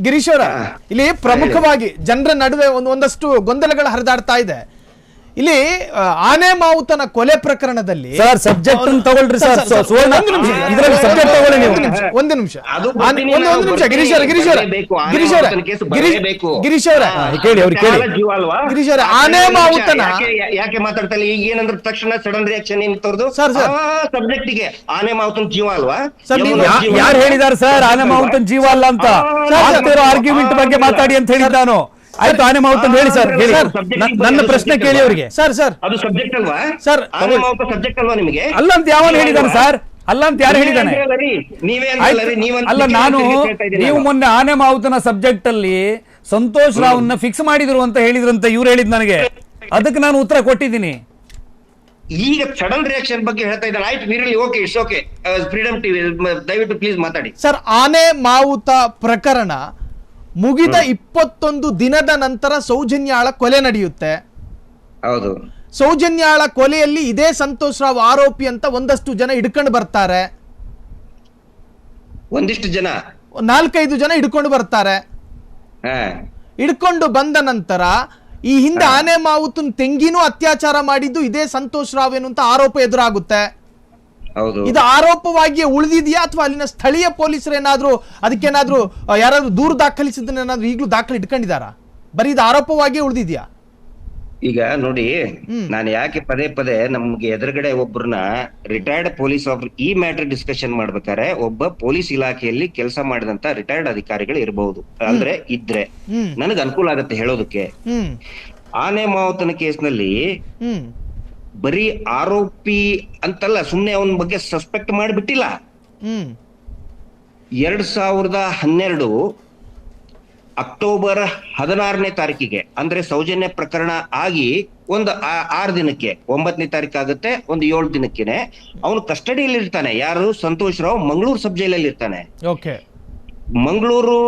ಗಿರೀಶ್ ಅವರ ಇಲ್ಲಿ ಪ್ರಮುಖವಾಗಿ ಜನರ ನಡುವೆ ಒಂದಷ್ಟು ಗೊಂದಲಗಳು ಹರಿದಾಡ್ತಾ ಇದೆ. ಇಲ್ಲಿ ಆನೆ ಮಾವುತನ ಕೊಲೆ ಪ್ರಕರಣದಲ್ಲಿ ಸರ್ ಸಬ್ಜೆಕ್ಟ್ ತಗೊಳ್ರಿ ಸರ್. ಇದರಲ್ಲಿ ಸಬ್ಜೆಕ್ಟ್ ತಗೊಳ್ಳಿ ನೀವು. ಒಂದು ನಿಮಿಷ ಗಿರೀಶ್ ಅವರ ಕೇಳಿ ಅವ್ರಿಗೆ ಕೇಳಿ. ಗಿರೀಶ್ ಅವರ ಆನೆ ಮಾವುತನ ಯಾಕೆ ಮಾತಾಡ್ತಾರೆ ಈಗ ಏನಂದ್ರೆ ತಕ್ಷಣ ಸಡನ್ ರಿಯಾಕ್ಷನ್ ಏನ್ ತೋರ್ದು ಸಬ್ಜೆಕ್ಟ್ ಗೆ ಆನೆ ಮಾವುತನ ಜೀವ ಅಲ್ವಾ? ಯಾರು ಹೇಳಿದಾರೆ ಸರ್ ಆನೆ ಮಾವುತನ ಜೀವ ಅಲ್ಲ ಅಂತ? ಆರ್ಗ್ಯುಮೆಂಟ್ ಬಗ್ಗೆ ಮಾತಾಡಿ ಅಂತ ಹೇಳಿದ್ ನಾನು. ಆಯ್ತು, ಆನೆ ಮಾವುತ ಹೇಳಿ ಸರ್, ಹೇಳಿ. ನನ್ನ ಪ್ರಶ್ನೆ ಕೇಳಿ ಅವರಿಗೆ. ಸರ್ ಅದು ಸಬ್ಜೆಕ್ಟ್ ಅಲ್ವಾ ಸರ್? ಆನೆ ಮಾವುತ ಸಬ್ಜೆಕ್ಟ್ ಅಲ್ವಾ ನಿಮಗೆ? ಅಲ್ಲ ಅಂತ ಯಾವನು ಹೇಳಿದಾನೆ ಸರ್? ಅಲ್ಲ ಅಂತ ಯಾರು ಹೇಳಿದಾನೆ? ಅಲ್ಲ, ನೀವು ಮೊನ್ನೆ ಆನೆ ಮಾವುತನ ಸಬ್ಜೆಕ್ಟ್ ಅಲ್ಲಿ ಸಂತೋಷ್ ರಾವ್ನ ಫಿಕ್ಸ್ ಮಾಡಿದ್ರು ಅಂತ ಹೇಳಿದ್ರಂತ ಇವ್ರು ಹೇಳಿದ್ ನನಗೆ. ಅದಕ್ಕೆ ನಾನು ಉತ್ತರ ಕೊಟ್ಟಿದ್ದೀನಿ. ಈಗ ಸಡನ್ ರಿಯಾಕ್ಷನ್ ಬಗ್ಗೆ ಹೇಳ್ತಾ ಇದ್ದಾನೆ. ಆಯ್ತು ವೀರಲಿ, okay, it's okay. Freedom TV ದಯವಿಟ್ಟು ಪ್ಲೀಸ್ ಮಾತಾಡಿ ಸರ್. ಆನೆ ಮಾವುತ ಪ್ರಕರಣ ಮುಗಿದ 21 ದಿನದ ನಂತರ ಸೌಜನ್ಯಾಳ ಕೊಲೆ ನಡೆಯುತ್ತೆ. ಹೌದು, ಸೌಜನ್ಯಾಳ ಕೊಲೆಯಲ್ಲಿ ಇದೇ ಸಂತೋಷ್ ರಾವ್ ಆರೋಪಿ ಅಂತ ಒಂದಷ್ಟು ಜನ ಹಿಡ್ಕೊಂಡು ಬರ್ತಾರೆ. ಒಂದಿಷ್ಟು ಜನ 4-5 ಜನ ಹಿಡ್ಕೊಂಡು ಬರ್ತಾರೆ. ಹಿಡ್ಕೊಂಡು ಬಂದ ನಂತರ ಈ ಹಿಂದೆ ಆನೆ ಮಾವುತನ್ ತೆಂಗಿನೂ ಅತ್ಯಾಚಾರ ಮಾಡಿದ್ದು ಇದೇ ಸಂತೋಷ್ ರಾವ್ ಏನು ಅಂತ ಆರೋಪ ಎದುರಾಗುತ್ತೆ. ಇದು ಆರೋಪವಾಗಿ ಉಳಿದಿದೆಯಾ ಅಥವಾ ಅಲ್ಲಿನ ಸ್ಥಳೀಯ ಪೊಲೀಸರು ಏನಾದ್ರು ಅದಕ್ಕೇನಾದ್ರೂ ಯಾರಾದ್ರೂ ದೂರು ದಾಖಲಿಸಿದ್ದನ್ನೇನಾದ್ರೂ ಈಗಲೂ ದಾಖಲೆ ಇಟ್ಕೊಂಡಿದಾರಾ? ಬರೀ ಇದು ಆರೋಪವಾಗಿ ಉಳಿದಿದ್ಯಾ? ಈಗ ನೋಡಿ, ನಾನು ಯಾಕೆ ಪದೇ ಪದೇ ನಮ್ಗೆ ಎದುರುಗಡೆ ಒಬ್ಬರನ್ನ ರಿಟೈರ್ಡ್ ಪೊಲೀಸ್ ಆಫೀಸರ್ ಈ ಮ್ಯಾಟರ್ ಡಿಸ್ಕಷನ್ ಮಾಡ್ಬೇಕಾದ್ರೆ ಒಬ್ಬ ಪೊಲೀಸ್ ಇಲಾಖೆಯಲ್ಲಿ ಕೆಲಸ ಮಾಡಿದಂತ ರಿಟೈರ್ಡ್ ಅಧಿಕಾರಿಗಳು ಇರಬಹುದು, ಅಂದ್ರೆ ಇದ್ರೆ ನನಗೆ ಅನುಕೂಲ ಆಗತ್ತೆ ಹೇಳೋದಕ್ಕೆ. ಆನೆ ಮಾವುತನ ಕೇಸ್ನಲ್ಲಿ ಬರೀ ಆರೋಪಿ ಅಂತಲ್ಲ, ಸುಮ್ನೆ ಅವನ ಬಗ್ಗೆ ಸಸ್ಪೆಕ್ಟ್ ಮಾಡಿಬಿಟ್ಟಿಲ್ಲ. 2012 ಅಕ್ಟೋಬರ್ 16ನೇ ತಾರೀಕಿಗೆ, ಅಂದ್ರೆ ಸೌಜನ್ಯ ಪ್ರಕರಣ ಆಗಿ ಒಂದು 6 ದಿನಕ್ಕೆ, 9ನೇ ತಾರೀಕು ಆಗುತ್ತೆ, ಒಂದು 7 ದಿನಕ್ಕೇನೆ ಅವನು ಕಸ್ಟಡಿಯಲ್ಲಿ ಇರ್ತಾನೆ. ಯಾರು? ಸಂತೋಷ್ ರಾವ್ ಮಂಗಳೂರು ಸಬ್ ಜೈಲಲ್ಲಿ ಇರ್ತಾನೆ. ಮಂಗಳೂರು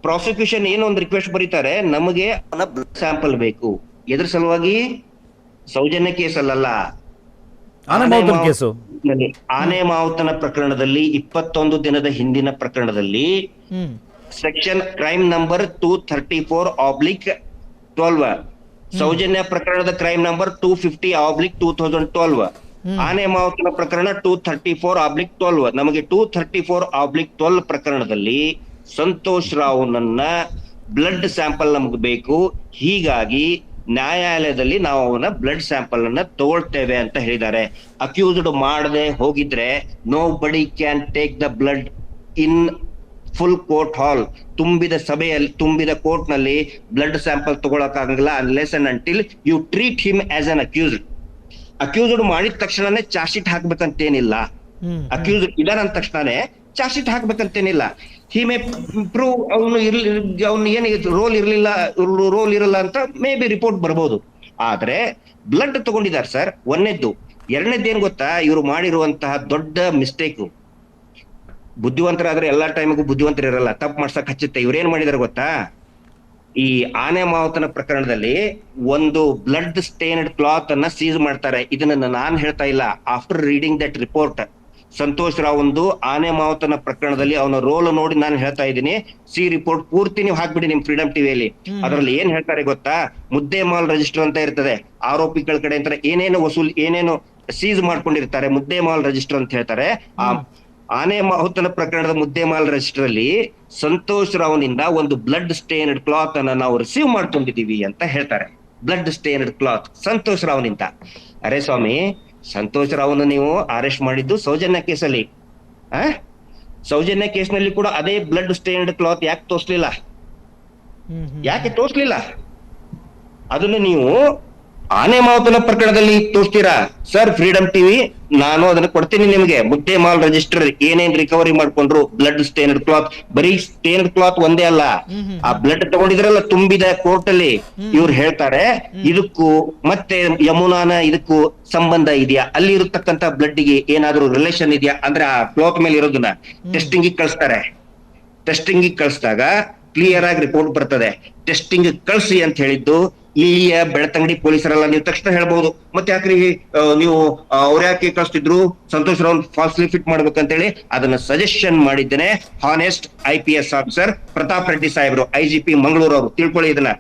ಪ್ರಾಸಿಕ್ಯೂಷನ್ ಏನು ಒಂದು ರಿಕ್ವೆಸ್ಟ್ ಬರೀತಾರೆ, ನಮಗೆ ಅವನ ಬ್ಲಡ್ ಸ್ಯಾಂಪಲ್ ಬೇಕು. ಎದ್ರ ಸಲುವಾಗಿ? ಸೌಜನ್ಯ ಕೇಸ್ ಅಲ್ಲಲ್ಲ, ಆನೆ ಮಾವುತನ ಪ್ರಕರಣದಲ್ಲಿ 21 ದಿನದ ಹಿಂದಿನ ಪ್ರಕರಣದಲ್ಲಿ ಸೆಕ್ಷನ್ ಕ್ರೈಮ್ ನಂಬರ್ 234/12, ಸೌಜನ್ಯ ಪ್ರಕರಣದ ಕ್ರೈಮ್ ನಂಬರ್ 250/2012, ಆನೆ ಮಾವುತನ ಪ್ರಕರಣ 234/12. ನಮಗೆ 234/12 ಪ್ರಕರಣದಲ್ಲಿ ಸಂತೋಷ್ ರಾವ್ನನ್ನ ಬ್ಲಡ್ ಸ್ಯಾಂಪಲ್ ನಮ್ಗೆ ಬೇಕು. ಹೀಗಾಗಿ ನ್ಯಾಯಾಲಯದಲ್ಲಿ ನಾವು ಅವನ ಬ್ಲಡ್ ಸ್ಯಾಂಪಲ್ ಅನ್ನ ತಗೊಳ್ತೇವೆ ಅಂತ ಹೇಳಿದ್ದಾರೆ. ಅಕ್ಯೂಸ್ಡ್ ಮಾಡದೆ ಹೋಗಿದ್ರೆ nobody can take the blood in full court hall. ತುಂಬಿದ ಸಭೆಯಲ್ಲಿ, ತುಂಬಿದ ಕೋರ್ಟ್ ನಲ್ಲಿ ಬ್ಲಡ್ ಸ್ಯಾಂಪಲ್ ತಗೊಳಕ್ಕಾಗಲ್ಲ unless and until you treat him as an accused. Accused ಮಾಡಿದ ತಕ್ಷಣನೇ ಚಾರ್ಜ್ ಶೀಟ್ ಹಾಕ್ಬೇಕಂತೇನಿಲ್ಲ. ಅಕ್ಯೂಸ್ಡ್ ಇದಾರ ಅಂದ ತಕ್ಷಣನೇ ಚಾರ್ಜ್ ಶೀಟ್ ಹಾಕ್ಬೇಕಂತೇನಿಲ್ಲ. ಹಿ ಮೇ ಪ್ರೂವ್ ಅವನು ಏನ್ ರೋಲ್ ಇರಲ್ಲ ಅಂತ ಮೇ ಬಿ ರಿಪೋರ್ಟ್ ಬರ್ಬೋದು. ಆದ್ರೆ ಬ್ಲಡ್ ತಗೊಂಡಿದ್ದಾರೆ ಸರ್, ಒಂದನೇದ್ದು. ಎರಡನೇದ್ದು ಏನ್ ಗೊತ್ತಾ, ಇವರು ಮಾಡಿರುವಂತಹ ದೊಡ್ಡ ಮಿಸ್ಟೇಕ್. ಬುದ್ಧಿವಂತರಾದ್ರೆ ಎಲ್ಲಾ ಟೈಮಿಗೂ ಬುದ್ಧಿವಂತರು ಇರಲ್ಲ, ತಪ್ಪು ಮಾಡ್ಸಕ್ ಹಚ್ಚುತ್ತೆ. ಇವ್ರೇನ್ ಮಾಡಿದಾರೆ ಗೊತ್ತಾ, ಈ ಆನೆ ಮಾವುತನ ಪ್ರಕರಣದಲ್ಲಿ ಒಂದು ಬ್ಲಡ್ ಸ್ಟೇನ್ಡ್ ಕ್ಲಾತ್ ಅನ್ನ ಸೀಸ್ ಮಾಡ್ತಾರೆ. ಇದನ್ನ ನಾನ್ ಹೇಳ್ತಾ ಇಲ್ಲ, after reading that report Santosh Rao ಒಂದು ಆನೆ ಮಾವುತನ ಪ್ರಕರಣದಲ್ಲಿ ಅವನ ರೋಲ್ ನೋಡಿ ನಾನು ಹೇಳ್ತಾ ಇದ್ದೀನಿ. ರಿಪೋರ್ಟ್ ಪೂರ್ತಿ ನೀವು ಹಾಕ್ಬಿಡಿ ನಿಮ್ ಫ್ರೀಡಮ್ ಟಿವಿಯಲ್ಲಿ. ಅದರಲ್ಲಿ ಏನ್ ಹೇಳ್ತಾರೆ ಗೊತ್ತಾ, ಮುದ್ದೆ ಮಾಲ್ ರಿಜಿಸ್ಟರ್ ಅಂತ ಇರ್ತದೆ, ಆರೋಪಿಗಳ ಕಡೆ ಅಂತ ಏನೇನು ಸೀಸ್ ಮಾಡ್ಕೊಂಡಿರ್ತಾರೆ, ಮುದ್ದೆ ಮಾಲ್ ರಿಜಿಸ್ಟರ್ ಅಂತ ಹೇಳ್ತಾರೆ. ಆ ಆನೆ ಮಾವುತನ ಪ್ರಕರಣದ ಮುದ್ದೆ ಮಾಲ್ ರಿಜಿಸ್ಟರ್ ಅಲ್ಲಿ ಸಂತೋಷ್ ರಾವ್ನಿಂದ ಒಂದು ಬ್ಲಡ್ ಸ್ಟೇನ್ಡ್ ಕ್ಲಾತ್ ಅನ್ನ ನಾವು ರಿಸೀವ್ ಮಾಡ್ಕೊಂಡಿದೀವಿ ಅಂತ ಹೇಳ್ತಾರೆ. ಬ್ಲಡ್ ಸ್ಟೇನ್ಡ್ ಕ್ಲಾತ್ ಸಂತೋಷ್ ರಾವ್ನಿಂದ. ಅರೆ ಸ್ವಾಮಿ, ಸಂತೋಷ್ ರಾವ್ನ ನೀವು ಅರೆಸ್ಟ್ ಮಾಡಿದ್ದು ಸೌಜನ್ಯ ಕೇಸಲ್ಲಿ. ಸೌಜನ್ಯ ಕೇಸ್ನಲ್ಲಿ ಕೂಡ ಅದೇ ಬ್ಲಡ್ ಸ್ಟೇನ್ಡ್ ಕ್ಲಾತ್ ಯಾಕೆ ತೋರಿಸ್ಲಿಲ್ಲ? ಅದನ್ನು ನೀವು ಆನೆ ಮಾವುತನ ಪ್ರಕರಣದಲ್ಲಿ ತೋರಿಸ್ತೀರಾ? ಸರ್, ಫ್ರೀಡಮ್ ಟಿವಿ ನಾನು ಅದನ್ನ ಕೊಡ್ತೀನಿ ನಿಮ್ಗೆ. ಮುದ್ದೆ ಮಾಲ್ ರಿಜಿಸ್ಟರ್ ಏನೇನ್ ರಿಕವರಿ ಮಾಡ್ಕೊಂಡ್ರು ಬ್ಲಡ್ ಸ್ಟೇನ್ಡ್ ಕ್ಲಾತ್, ಬರೀ ಸ್ಟೇನ್ಡ್ ಕ್ಲಾತ್ ಒಂದೇ ಅಲ್ಲ, ಆ ಬ್ಲಡ್ ತಗೊಂಡಿದ್ರಲ್ಲ ತುಂಬಿದ ಕೋರ್ಟ್ ಅಲ್ಲಿ. ಇವ್ರು ಹೇಳ್ತಾರೆ ಇದಕ್ಕೂ ಮತ್ತೆ ಯಮುನಾನ ಇದಕ್ಕೂ ಸಂಬಂಧ ಇದೆಯಾ, ಅಲ್ಲಿ ಇರತಕ್ಕಂತ ಬ್ಲಡ್ ಗೆ ಏನಾದ್ರೂ ರಿಲೇಷನ್ ಇದೆಯಾ ಅಂದ್ರೆ ಆ ಕ್ಲಾತ್ ಮೇಲೆ ಇರೋದನ್ನ ಟೆಸ್ಟಿಂಗ್ ಕಳಿಸ್ತಾರೆ. ಟೆಸ್ಟಿಂಗ್ ಕಳಿಸಿದಾಗ ಕ್ಲಿಯರ್ ಆಗಿ ರಿಪೋರ್ಟ್ ಬರ್ತದೆ. ಟೆಸ್ಟಿಂಗ್ ಕಳಿಸಿ ಅಂತ ಹೇಳಿದ್ದು ಇಲ್ಲಿಯ ಬೆಳ್ತಂಗಡಿ ಪೊಲೀಸರಲ್ಲ, ನೀವು ತಕ್ಷಣ ಹೇಳ್ಬಹುದು ಮತ್ತೆ ಯಾಕ್ರಿ ನೀವು ಅವ್ರ ಯಾಕೆ ಕಳಿಸ್ತಿದ್ರು ಸಂತೋಷ್ ರಾವ್ ಫಾಲ್ಸ್ಲಿ ಫಿಟ್ ಮಾಡ್ಬೇಕಂತೇಳಿ ಅದನ್ನ ಸಜೆಷನ್ ಮಾಡಿದ್ದೇನೆ honest IPS officer Pratap Reddy ಸಾಹೇಬ್ರು, IGP ಮಂಗಳೂರು ಅವರು. ತಿಳ್ಕೊಳ್ಳಿ ಇದನ್ನ.